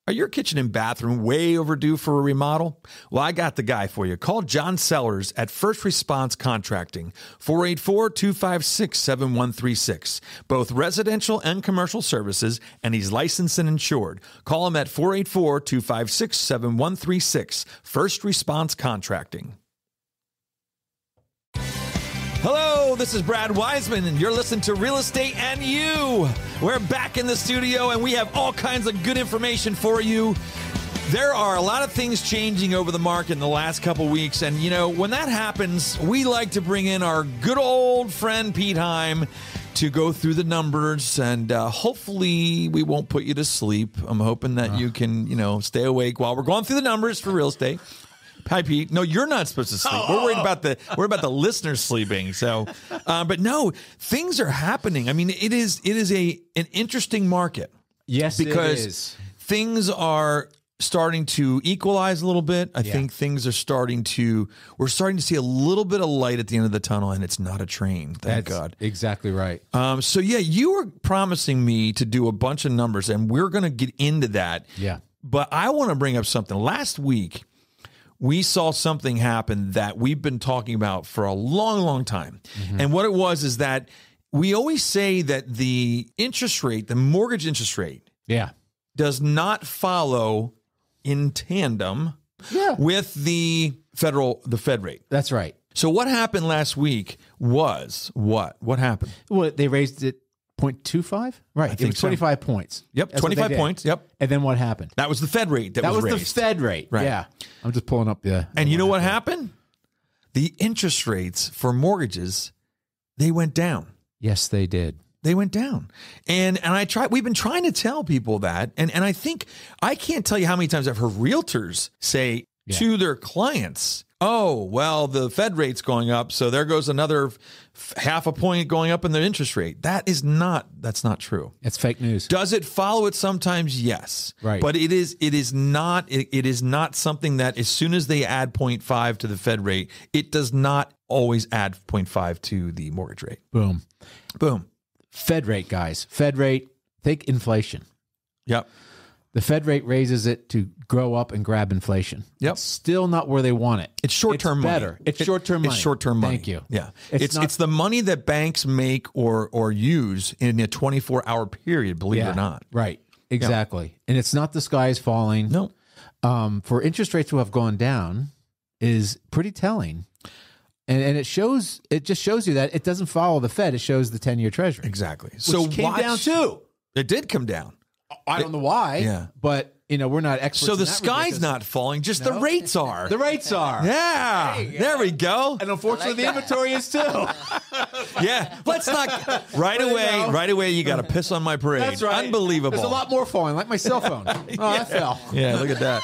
Are your kitchen and bathroom way overdue for a remodel? Well, I got the guy for you. Call John Sellers at First Response Contracting, 484-256-7136. Both residential and commercial services, and he's licensed and insured. Call him at 484-256-7136. First Response Contracting. Hello, this is Brad Weisman, and you're listening to Real Estate and You. We're back in the studio, and we have all kinds of good information for you. There are a lot of things changing over the market in the last couple weeks, and, you know, when that happens, we like to bring in our good old friend Pete Heim to go through the numbers, and hopefully we won't put you to sleep. I'm hoping that you can, you know, stay awake while we're going through the numbers for real estate. Hi, Pete. No, you're not supposed to sleep. We're worried about the listeners sleeping. So, but no, things are happening. I mean, it is an interesting market. Yes, because it is. Things are starting to equalize a little bit. I think things are we're starting to see a little bit of light at the end of the tunnel, and it's not a train. Thank God. Exactly right. So yeah, you were promising me to do a bunch of numbers, and we're going to get into that. Yeah. But I want to bring up something. Last week, we saw something happen that we've been talking about for a long, long time. Mm-hmm. And what it was is that we always say that the interest rate, the mortgage interest rate, does not follow in tandem with the Fed rate. That's right. So what happened last week was what? What happened? Well, they raised it 0.25? Right. It was 25 points. Yep, That's 25 points. Yep. And then what happened? That was the Fed rate that was raised. The Fed rate. Right. Yeah. I'm just pulling up the... And you know what happened? The interest rates for mortgages, they went down. Yes, they did. They went down. And we've been trying to tell people that. And I think, I can't tell you how many times I've heard realtors say to their clients, oh, well, the Fed rate's going up, so there goes another half a point going up in the interest rate. That's not true. It's fake news. Does it follow it sometimes? Yes. Right. But it is not something that as soon as they add 0.5 to the Fed rate, it does not always add 0.5 to the mortgage rate. Boom. Boom. Fed rate, guys. Fed rate, think inflation. Yep. The Fed rate raises it to grow up and grab inflation. Yep. It's still not where they want it. It's short-term money. Better. It's short-term money. It's short-term money. Thank you. Yeah. It's the money that banks make or use in a 24-hour period, believe it or not. Right. Exactly. Yeah. And it's not the sky is falling. No. For interest rates to have gone down is pretty telling. And it just shows you that it doesn't follow the Fed. It shows the 10-year Treasury. Exactly. Which came down too. It did come down. I don't know why, but we're not experts. So the sky's not falling, just the rates are. The rates are. Yeah, there we go. And unfortunately, the inventory is too. Yeah, let's not. Right away, you got to piss on my parade. That's right. Unbelievable. There's a lot more falling, like my cell phone. That fell. Yeah, look at that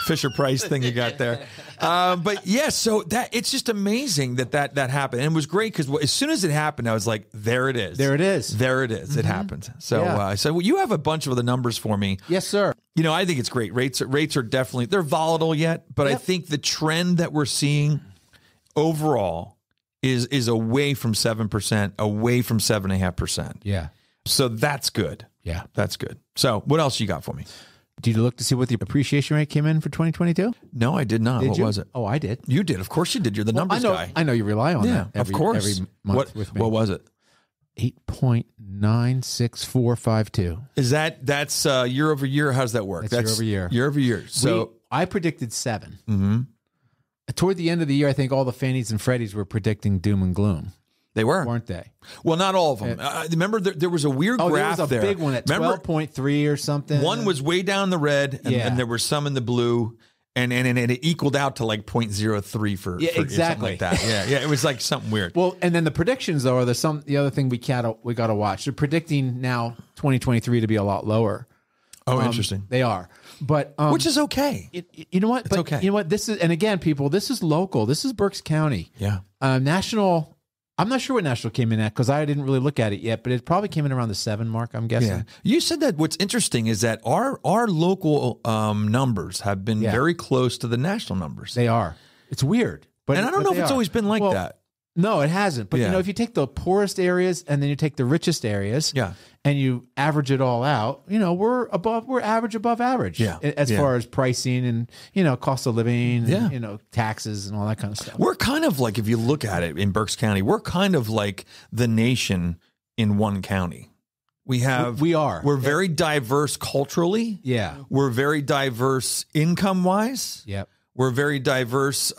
Fisher Price thing you got there. But yeah, so it's just amazing that happened. And it was great because as soon as it happened, I was like, there it is. There it is. There it is. Mm-hmm. It happened. So, so you have a bunch of the numbers for me. Yes, sir. You know, I think it's great. Rates are definitely, they're volatile yet, but I think the trend that we're seeing overall is away from 7%, away from 7.5%. Yeah. So that's good. Yeah. That's good. So what else you got for me? Did you look to see what the appreciation rate came in for 2022? No, I did not. What was it? Oh, I did. You did. Of course you did. You're the numbers guy. I know you rely on that of course. Every month with me. What was it? 8.96452. Is that's year over year? How does that work? That's year over year. Year over year. So I predicted 7. Mm-hmm. Toward the end of the year, I think all the Fannies and Freddies were predicting doom and gloom. They weren't they? Well, not all of them. Remember, there was a weird graph there. There was a big one at 12.3 or something. One was way down the red, and there were some in the blue, and it equaled out to like 0.03 for exactly something like that. Yeah, it was like something weird. Well, and then the predictions though are the other thing we got to watch. They're predicting now 2023 to be a lot lower. Oh, interesting. They are, but which is okay. You know what? It's okay. You know what? This is, and again, people, this is local. This is Berks County. Yeah. National. I'm not sure what national came in at because I didn't really look at it yet, but it probably came in around the 7 mark, I'm guessing. Yeah. You said that what's interesting is that our local numbers have been very close to the national numbers. They are. It's weird. And I don't know if it's always been like that. No, it hasn't. But Yeah. you know, if you take the poorest areas and then you take the richest areas, Yeah. and you average it all out, you know, we're average above average. Yeah. As Yeah. far as pricing and, you know, cost of living, Yeah. and, you know, taxes and all that kind of stuff. We're kind of like, if you look at it in Berks County, we're kind of like the nation in one county. We are. We're very diverse culturally. Yeah. We're very diverse income wise. Yep. We're very diverse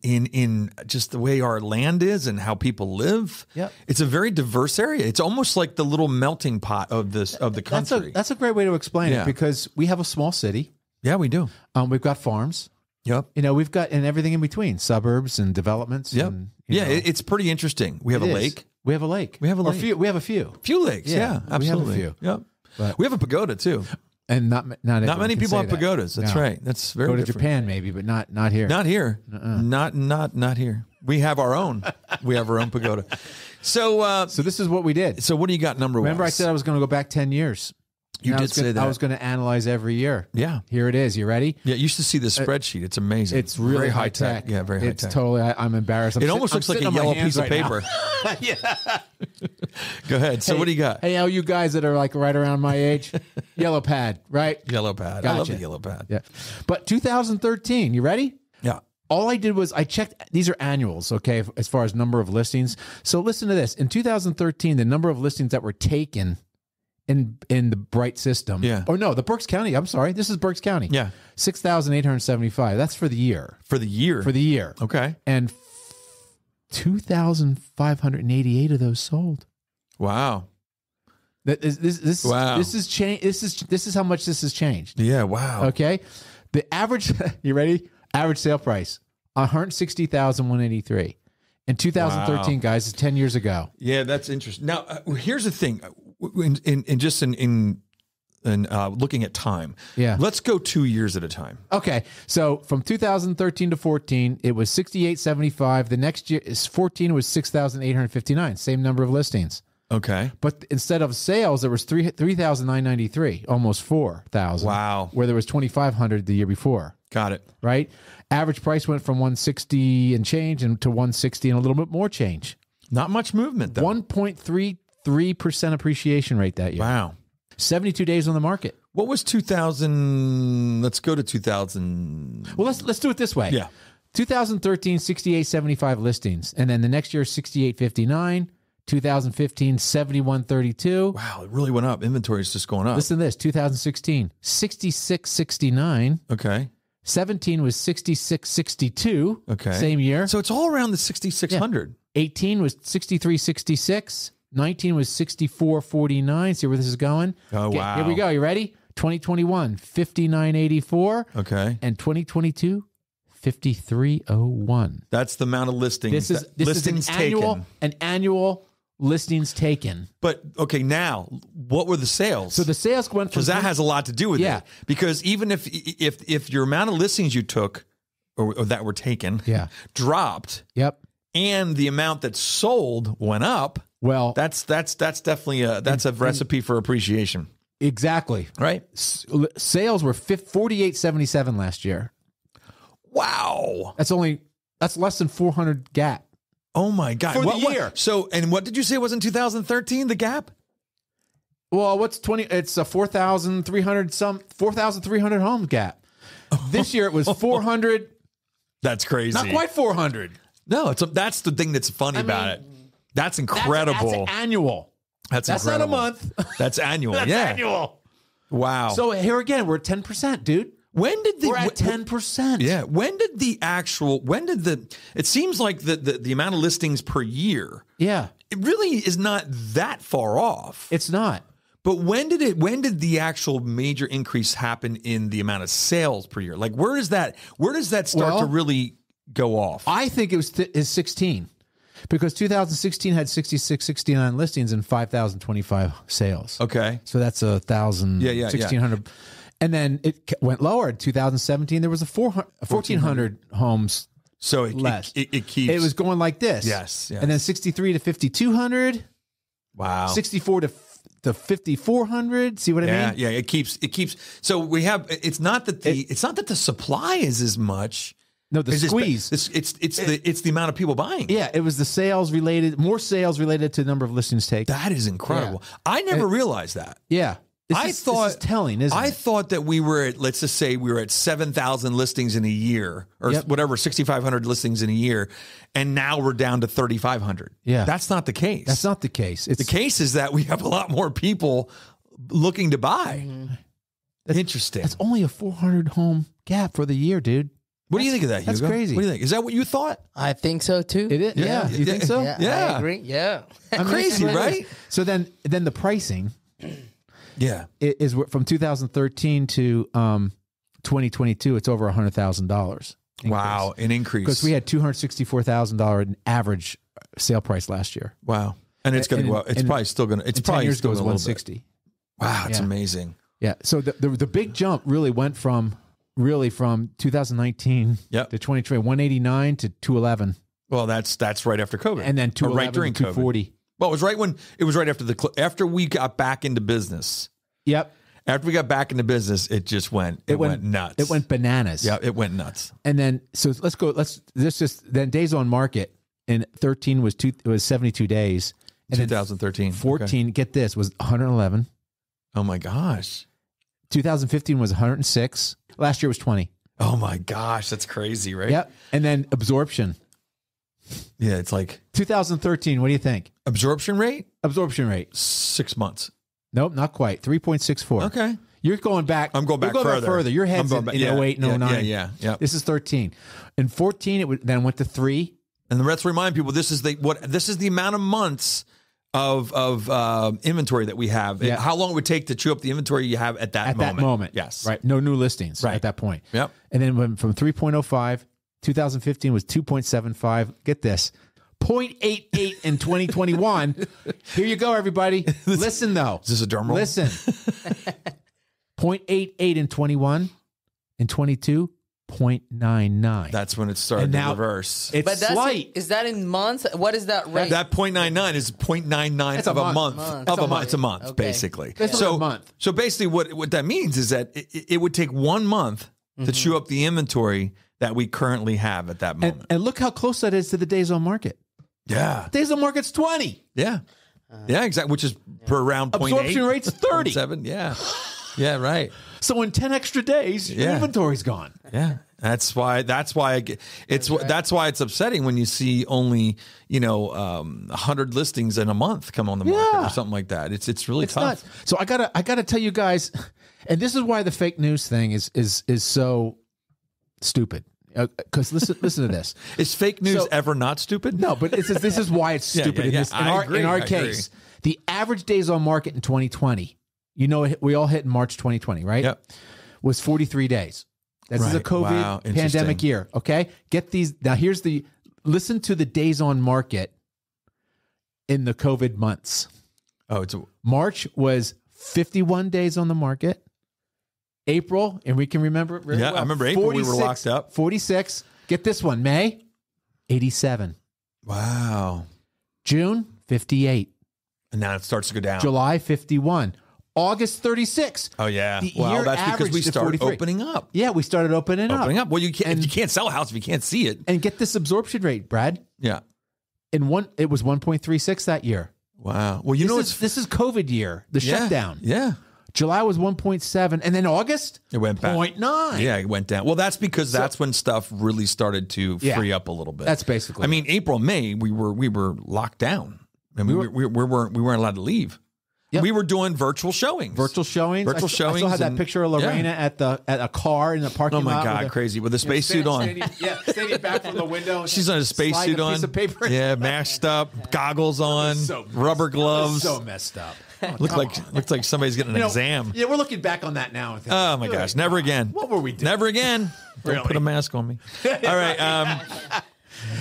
in just the way our land is and how people live. Yep. It's a very diverse area. It's almost like the little melting pot of the country. That's a great way to explain Yeah. it, because we have a small city. Yeah, we do. We've got farms. Yep. You know, we've got and everything in between, suburbs and developments. Yep. And, Yeah, you know, it's pretty interesting. We have a it is. lake. We have a lake. We have a Or lake. we have a few. Few lakes. Yeah, we have a absolutely. few. Yep. But- We have a pagoda too. And not Not many people have pagodas. That's No. right. That's very Go to different. Japan maybe, but not here. Not here. Not here. We have our own. We have our own pagoda. So So this is what we did. so what do you got number Remember, I wise? said I was going to go back 10 years. You And did say that. I was going to analyze every year. Yeah. Here it is. You ready? Yeah, you should see the spreadsheet. It's amazing. It's really very high tech. Yeah, very high It's tech. totally. I'm embarrassed. It almost looks like a yellow piece of paper. Yeah. Go ahead. So what do you got? Hey, all you guys that are like right around my age, yellow pad, right? Yellow pad. I love Gotcha. the yellow pad. Yeah. But 2013, you ready? Yeah. All I did was I checked. These are annuals, okay, as far as number of listings. So listen to this. In 2013, the number of listings that were taken in the Bright system. Yeah. Or no, the Berks County. I'm sorry. This is Berks County. Yeah. 6,875. That's for the year. For the year. For the year. Okay. And 2,588 of those sold. Wow. That is this. Wow. This is change. This is how much this has changed. Yeah. Wow. Okay. The average. You ready? Average sale price 160,183. In 2013, Wow. guys, is 10 years ago. Yeah, that's interesting. Now, here's the thing. In looking at time. Yeah. Let's go 2 years at a time. Okay, so from 2013 to 14, it was 6,875. The next year is 14 was 6,859. Same number of listings, Okay. but instead of sales, there was 3,993, almost 4,000. Wow. Where there was 2,500 the year before. Got it. Right. Average price went from 160 and change and to 160 and a little bit more change. Not much movement though. 1.33% appreciation rate that year. Wow. 72 days on the market. What was 2000? Let's go to 2000. Well, let's do it this way. Yeah. 2013, 6,875 listings. And then the next year, 6,859. 2015, 7,132. Wow, it really went up. Inventory is just going up. Listen to this. 2016, 6,669. Okay. 17 was 6,662. Okay. Same year. So it's all around the 6,600. 18 was 6,366. 19 was 6,449. See where this is going? Oh, Okay, wow. Here we go. You ready? 2021, 5,984. Okay. And 2022, 5,301. That's the amount of listings. This listings is taken. an annual listings taken. But okay, now what were the sales? So the sales went from because that has a lot to do with Yeah. it. Because even if your amount of listings you took or that were taken Yeah. dropped Yep. and the amount that sold went up, Well, that's definitely a recipe for appreciation, exactly. right? Sales were 4877 last year. Wow. That's less than 400 gap. Oh my God. For the year. So, and what did you say was in 2013, the gap? Well, what's 20? It's a 4,300 home gap. This year it was 400. That's crazy. Not quite 400. No, that's the thing that's funny about it. That's incredible. That's annual. That's not a incredible. month. That's annual. That's yeah. annual. Wow. So here again, we're at 10%, dude. when did We're at 10%. Yeah. It seems like the amount of listings per year, Yeah. it really is not that far off. It's not. But when did the actual major increase happen in the amount of sales per year? Like where does that start to really go off? I think it was is 16 because 2016 had 6,669 listings and 5,025 sales. Okay. So that's 1,000, Yeah. 1,600. And then it went lower. In 2017, there was 1,400 homes So it less. It keeps. It was going like this. Yes. And then 63 to 5,200. Wow. 64 to 5,400. See what I mean? Yeah. It keeps. So we have. It's not that the supply is as much No, the squeeze. It's the amount of people buying. Yeah, it was the sales related, more sales related to the number of listings taken. That is incredible. Yeah. I never realized that. Yeah. This is telling, isn't it? I thought that we were at, let's just say we were at 7,000 listings in a year or whatever, 6,500 listings in a year. And now we're down to 3,500. Yeah. That's not the case. That's not the case. The case is that we have a lot more people looking to buy. Interesting. That's only a 400 home gap for the year, dude. What do you think of that, Hugo? That's crazy. What do you think? Is that what you thought? I think so too. It is. Yeah. You think so? Yeah. I agree. Yeah. Crazy, right? So then the pricing is from 2013 to 2022, it's over $100,000. Wow, an increase. Because we had $264,000 in average sale price last year. Wow. And it's going to go up. It's probably still going to, it's probably still going to 160. Wow, it's amazing. Yeah. So the big jump really went from 2019 to 2020, 189 to 211. Well, that's right after COVID. And then 211 right during to 240. COVID. Well, it was right after we got back into business. Yep. After we got back into business, it just went nuts. It went bananas. Yeah, it went nuts. And then then days on market in 13 was 72 days. And 2013. 14, get this, was 111. Oh my gosh. 2015 was 106. Last year was 20. Oh my gosh, that's crazy, right? Yep. And then absorption. Yeah, it's like 2013. What do you think? Absorption rate? 6 months. Nope, not quite. 3.64. Okay. You're going back. I'm going back further. Your head's in 08 and 09. Yeah. This is 13. In 14, then went to 3. And let's remind people, this is the amount of months of inventory that we have. Yeah. How long it would take to chew up the inventory you have at that moment. Yes. Right. No new listings at that point. Yep. And then went from 3.05, 2015 was 2.75. Get this. 0.88 in 2021. Here you go, everybody. Listen, though. Is this a drum roll? Listen. 0.88 in 21. In 22, 0.99. That's when it started to reverse. It's slight. Is that in months? What is that rate? That 0.99 is 0.99 of a month. It's a month, basically. So a month. So basically what that means is that it would take 1 month to chew up the inventory that we currently have at that moment. And look how close that is to the days on market. Yeah. Days on market's 20. Yeah. Yeah, exactly. Which is per around 0.8. Absorption rate's 30. 0.7. Yeah. Yeah, right. So in 10 extra days, your inventory's gone. Yeah. That's why it's upsetting when you see only, 100 listings in a month come on the market or something like that. It's really tough. Nuts. So I gotta tell you guys, and this is why the fake news thing is so stupid. Because listen to this. Is fake news ever not stupid? No, but this is why it's stupid. In our case, the average days on market in 2020, we all hit in March 2020, right? Yep. Was 43 days. This is a COVID pandemic year. Okay, get these now. Listen to the days on market in the COVID months. March was 51 days on the market. April, and we can remember it very well. I remember April, we were locked up. 46. Get this one. May, 87. Wow. June, 58. And now it starts to go down. July, 51. August, 36. Oh, yeah. Well, that's because we started opening up. Yeah, we started opening up. Well, you can't sell a house if you can't see it. And get this absorption rate, Brad. Yeah. It was 1.36 that year. Wow. Well, this is COVID year, the shutdown. Yeah. July was 1.7, and then August, it went back 0.9. Yeah, it went down. Well, that's because that's when stuff really started to free up a little bit. That's basically. I mean, April, May, we were locked down, and we weren't allowed to leave. Yep. We were doing virtual showings. I still had that picture of Lorena at a car in the parking lot. Oh my God, crazy with a spacesuit on. Standing back from the window. She's on a spacesuit on. Piece of paper. Yeah, mashed up, goggles on, rubber gloves. So messed up. Looks like somebody's getting an exam. Yeah, we're looking back on that now. And thinking, oh my gosh, never again. What were we doing? Never again. Don't put a mask on me. All right.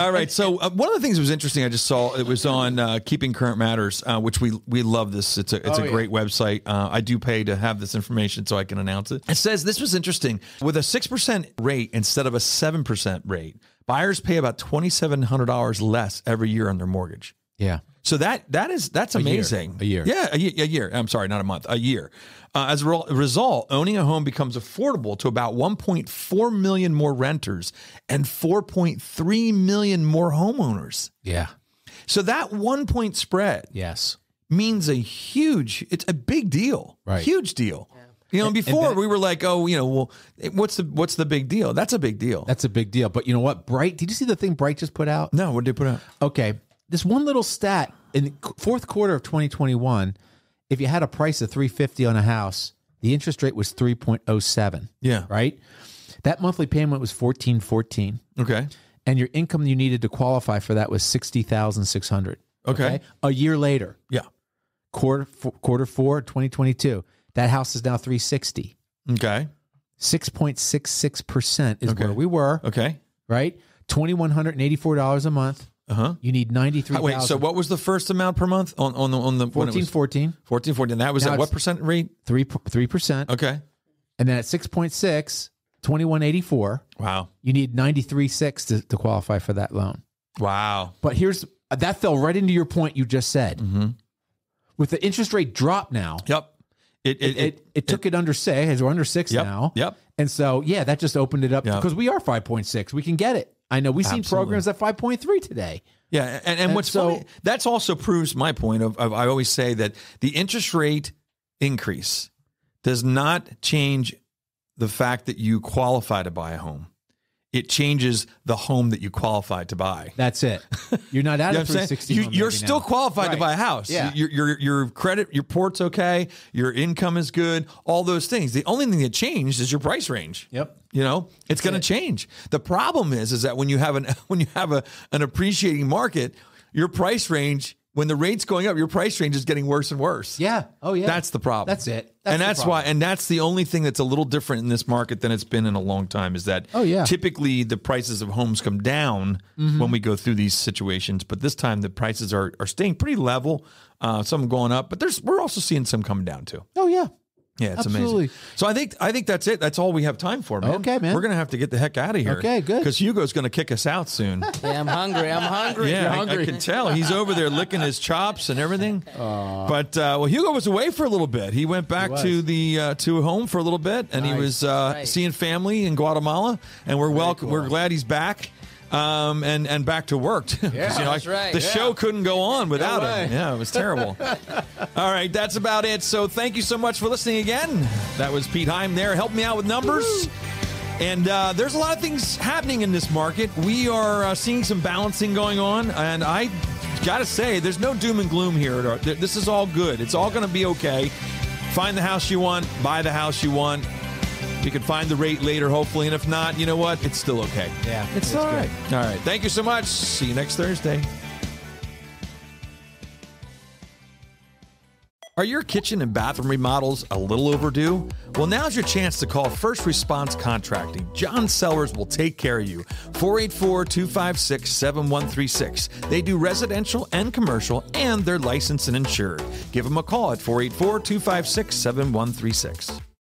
All right. So one of the things that was interesting, I just saw it was on Keeping Current Matters, which we love this. It's a great website. I do pay to have this information so I can announce it. It says this was interesting. With a 6% rate instead of a 7% rate, buyers pay about $2,700 less every year on their mortgage. Yeah. So that's amazing. A year. Yeah, a year. I'm sorry, not a month. A year. As a result, owning a home becomes affordable to about 1.4 million more renters and 4.3 million more homeowners. Yeah. So that 1 point spread, yes, means it's a big deal, right? Huge deal. Yeah. Before we were like, well, what's the big deal? That's a big deal. That's a big deal. But you know what? Bright, did you see the thing Bright just put out? No, what did they put out? Okay. This one little stat in the fourth quarter of 2021, if you had a price of $350 on a house, the interest rate was 3.07. Yeah. Right? That monthly payment was $1,414. Okay. And your income you needed to qualify for that was $60,600. Okay. A year later. Yeah. Quarter four, 2022. That house is now $360. Okay. 6.66% is where we were. Okay. Right? $2,184 a month. Uh-huh. You need 93,000. Wait, so what was the first amount per month on the 1414? 1414. That was now at what percent rate? 3%. Okay. And then at 6.6, 2184. Wow. You need 93.6 to qualify for that loan. Wow. But that fell right into your point you just said. Mm-hmm. With the interest rate drop now. Yep. It took it under 6. We're under 6 now. Yep. And so, that just opened it up because we are 5.6. We can get it. I know we've seen programs at 5.3 today. Yeah, and what's funny, that's also proves my point of I always say that the interest rate increase does not change the fact that you qualify to buy a home. It changes the home that you qualified to buy. That's it. You're not out of 360. You're still qualified to buy a house. Yeah. Your credit, your port's okay. Your income is good. All those things. The only thing that changed is your price range. Yep. It's going to change. The problem is that when you have an appreciating market, your price range, when the rate's going up, your price range is getting worse and worse. Yeah. Oh, yeah. That's the problem. That's it. That's why, and that's the only thing that's a little different in this market than it's been in a long time is that typically the prices of homes come down when we go through these situations. But this time the prices are staying pretty level. Some going up, but we're also seeing some coming down too. Oh, yeah. Yeah, it's Absolutely. amazing. So I think that's it. That's all we have time for, man. Okay, man. We're going to have to get the heck out of here. Okay, good. Because Hugo's going to kick us out soon. Yeah, I'm hungry. Yeah, You're hungry. I can tell. He's over there licking his chops and everything. But Hugo was away for a little bit. He went back to the to home for a little bit, and he was seeing family in Guatemala. And we're glad he's back. And back to work too. Yeah, that's right. The show couldn't go on without him. Yeah, it was terrible. All right, that's about it. So thank you so much for listening again. That was Pete Heim there. Help me out with numbers. Woo-hoo. And there's a lot of things happening in this market. We are seeing some balancing going on, and I got to say, there's no doom and gloom here. This is all good. It's all going to be okay. Find the house you want, buy the house you want. You can find the rate later, hopefully. And if not, you know what? It's still okay. Yeah, it's all right. All right. Thank you so much. See you next Thursday. Are your kitchen and bathroom remodels a little overdue? Well, now's your chance to call First Response Contracting. John Sellers will take care of you. 484-256-7136. They do residential and commercial, and they're licensed and insured. Give them a call at 484-256-7136.